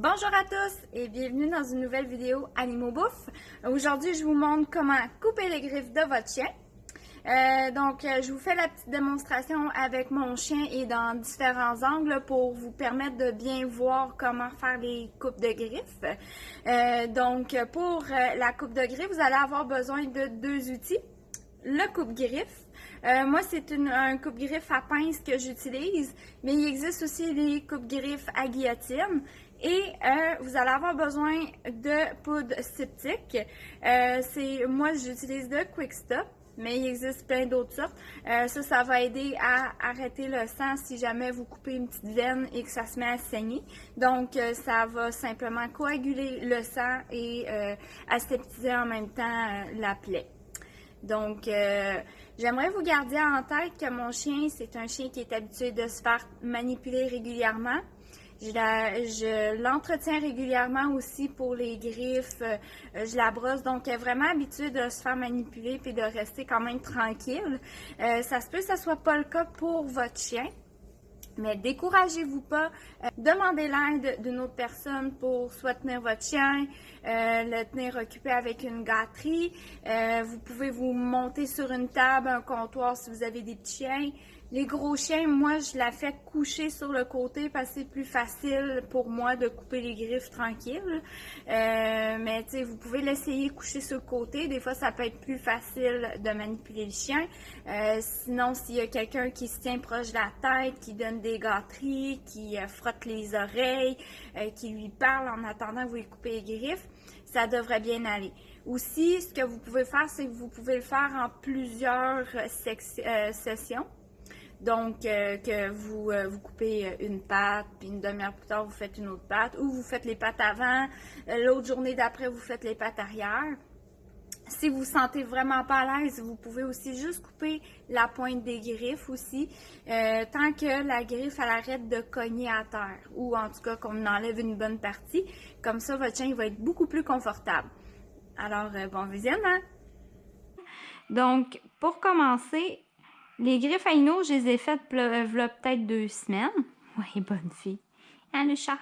Bonjour à tous et bienvenue dans une nouvelle vidéo Animaux Bouffe. Aujourd'hui, je vous montre comment couper les griffes de votre chien. Je vous fais la petite démonstration avec mon chien et dans différents angles pour vous permettre de bien voir comment faire les coupes de griffes. Pour la coupe de griffes, vous allez avoir besoin de deux outils. Le coupe-griffe. Moi, c'est un coupe-griffe à pince que j'utilise, mais il existe aussi des coupe-griffes à guillotine. Et vous allez avoir besoin de poudre septique. Moi, j'utilise de Quick Stop, mais il existe plein d'autres sortes. Ça va aider à arrêter le sang si jamais vous coupez une petite veine et que ça se met à saigner. Donc, ça va simplement coaguler le sang et aseptiser en même temps la plaie. Donc, j'aimerais vous garder en tête que mon chien, c'est un chien qui est habitué de se faire manipuler régulièrement. Je l'entretiens régulièrement aussi pour les griffes, je la brosse, donc elle est vraiment habituée de se faire manipuler puis de rester quand même tranquille. Ça se peut que ça soit pas le cas pour votre chien. Mais découragez-vous pas, demandez l'aide d'une autre personne pour soit tenir votre chien, le tenir occupé avec une gâterie. Vous pouvez vous monter sur une table, un comptoir si vous avez des petits chiens. Les gros chiens, moi, je la fais coucher sur le côté parce que c'est plus facile pour moi de couper les griffes tranquille. Mais tu sais, vous pouvez l'essayer coucher sur le côté. Des fois, ça peut être plus facile de manipuler le chien. Sinon, s'il y a quelqu'un qui se tient proche de la tête, qui donne des gâteries, qui frotte les oreilles, qui lui parle en attendant que vous lui coupez les griffes, ça devrait bien aller. Aussi, ce que vous pouvez faire, c'est que vous pouvez le faire en plusieurs sessions. Donc, que vous coupez une patte, puis une demi-heure plus tard, vous faites une autre patte, ou vous faites les pattes avant, l'autre journée d'après, vous faites les pattes arrière. Si vous vous sentez vraiment pas à l'aise, vous pouvez aussi juste couper la pointe des griffes aussi, tant que la griffe, elle arrête de cogner à terre, ou en tout cas qu'on enlève une bonne partie. Comme ça, votre chien va être beaucoup plus confortable. Alors, bon visionnement! Donc, pour commencer, les griffes à Ino, je les ai faites peut-être 2 semaines. Oui, bonne fille. Hein, le chat?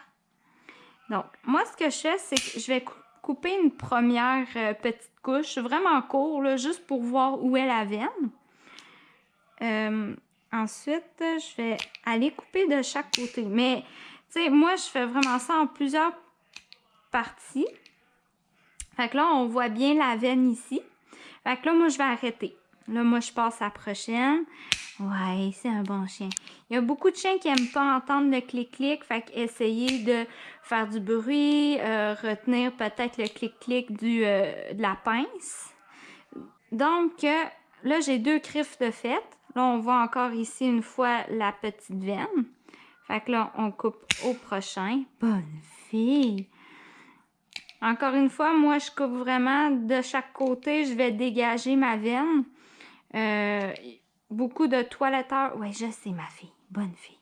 Donc, moi, ce que je fais, c'est que je vais couper une première petite couche, vraiment court, là, juste pour voir où est la veine. Ensuite, je vais aller couper de chaque côté. Mais, tu sais, moi, je fais vraiment ça en plusieurs parties. Fait que là, on voit bien la veine ici. Fait que là, moi, je vais arrêter. Là, moi, je passe à la prochaine. Ouais, c'est un bon chien. Il y a beaucoup de chiens qui n'aiment pas entendre le clic-clic. Fait qu'essayez de faire du bruit, retenir peut-être le clic-clic de la pince. Donc, là, j'ai 2 griffes de fait. Là, on voit encore ici une fois la petite veine. Fait que là, on coupe au prochain. Bonne fille! Encore une fois, moi, je coupe vraiment de chaque côté. Je vais dégager ma veine. Beaucoup de toiletteurs. Oui, je sais, ma fille. Bonne fille.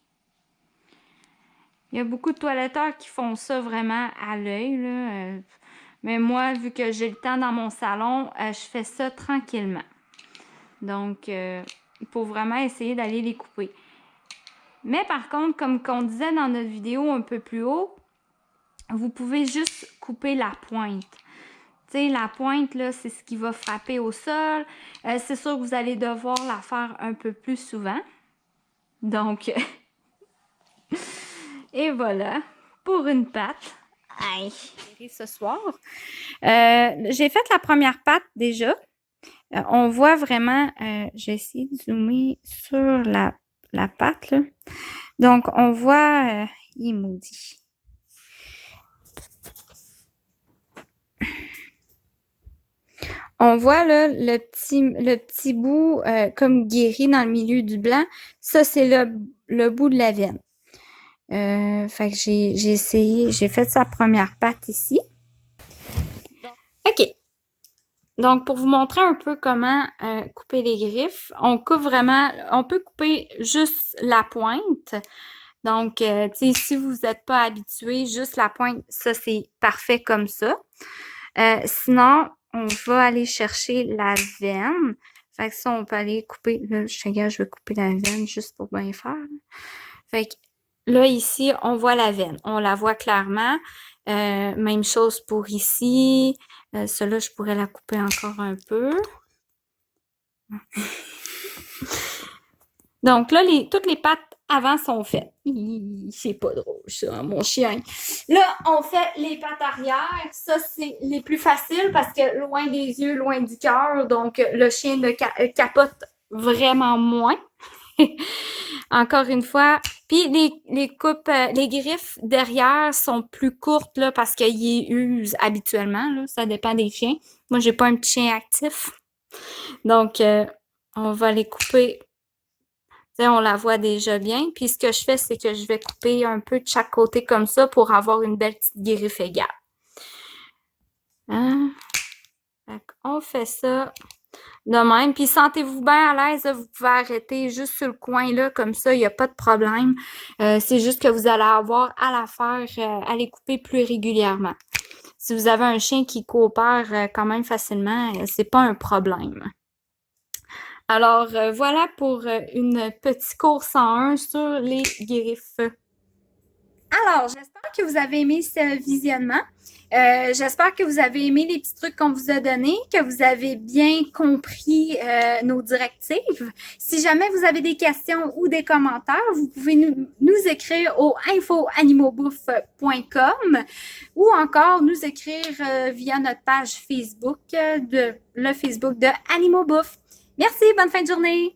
Il y a beaucoup de toiletteurs qui font ça vraiment à l'œil, là. Mais moi, vu que j'ai le temps dans mon salon, je fais ça tranquillement. Donc, il faut vraiment essayer d'aller les couper. Mais par contre, comme on disait dans notre vidéo un peu plus haut, vous pouvez juste couper la pointe. Tu sais, la pointe, là, c'est ce qui va frapper au sol. C'est sûr que vous allez devoir la faire un peu plus souvent. Donc, et voilà, pour une patte. Aïe, ce soir. J'ai fait la première patte déjà. On voit vraiment, j'ai essayé de zoomer sur la patte, là. Donc, on voit, il est maudit. On voit là le petit bout comme guéri dans le milieu du blanc. Ça, c'est le bout de la veine. Fait que j'ai essayé, j'ai fait sa première patte ici. OK. Donc, pour vous montrer un peu comment couper les griffes, on coupe vraiment, on peut couper juste la pointe. Donc, tu sais, si vous n'êtes pas habitué, juste la pointe, ça, c'est parfait comme ça. Sinon, on va aller chercher la veine. Fait que ça, on peut aller couper. Là, je vais couper la veine juste pour bien faire. Fait que là, ici, on voit la veine. On la voit clairement. Même chose pour ici. Celle-là, je pourrais la couper encore un peu. Donc là, toutes les pattes avant sont faites. C'est pas drôle, ça, mon chien. Là, on fait les pattes arrière. Ça, c'est les plus faciles parce que loin des yeux, loin du cœur. Donc, le chien ne capote vraiment moins. Encore une fois. Puis les coupes, les griffes derrière sont plus courtes là parce qu'ils usent habituellement. Là. Ça dépend des chiens. Moi, j'ai pas un petit chien actif. Donc, on va les couper. T'sais, on la voit déjà bien. Puis ce que je fais, c'est que je vais couper un peu de chaque côté comme ça pour avoir une belle petite griffe égale. Hein? On fait ça de même. Puis sentez-vous bien à l'aise, vous pouvez arrêter juste sur le coin là, comme ça, il n'y a pas de problème. C'est juste que vous allez avoir à la faire, à les couper plus régulièrement. Si vous avez un chien qui coopère quand même facilement, c'est pas un problème. Alors, voilà pour une petite course en un sur les griffes. Alors, j'espère que vous avez aimé ce visionnement. J'espère que vous avez aimé les petits trucs qu'on vous a donnés, que vous avez bien compris nos directives. Si jamais vous avez des questions ou des commentaires, vous pouvez nous écrire au info-animaubouffe.com ou encore nous écrire via notre page Facebook, le Facebook de Animaux Bouffe. Merci, bonne fin de journée!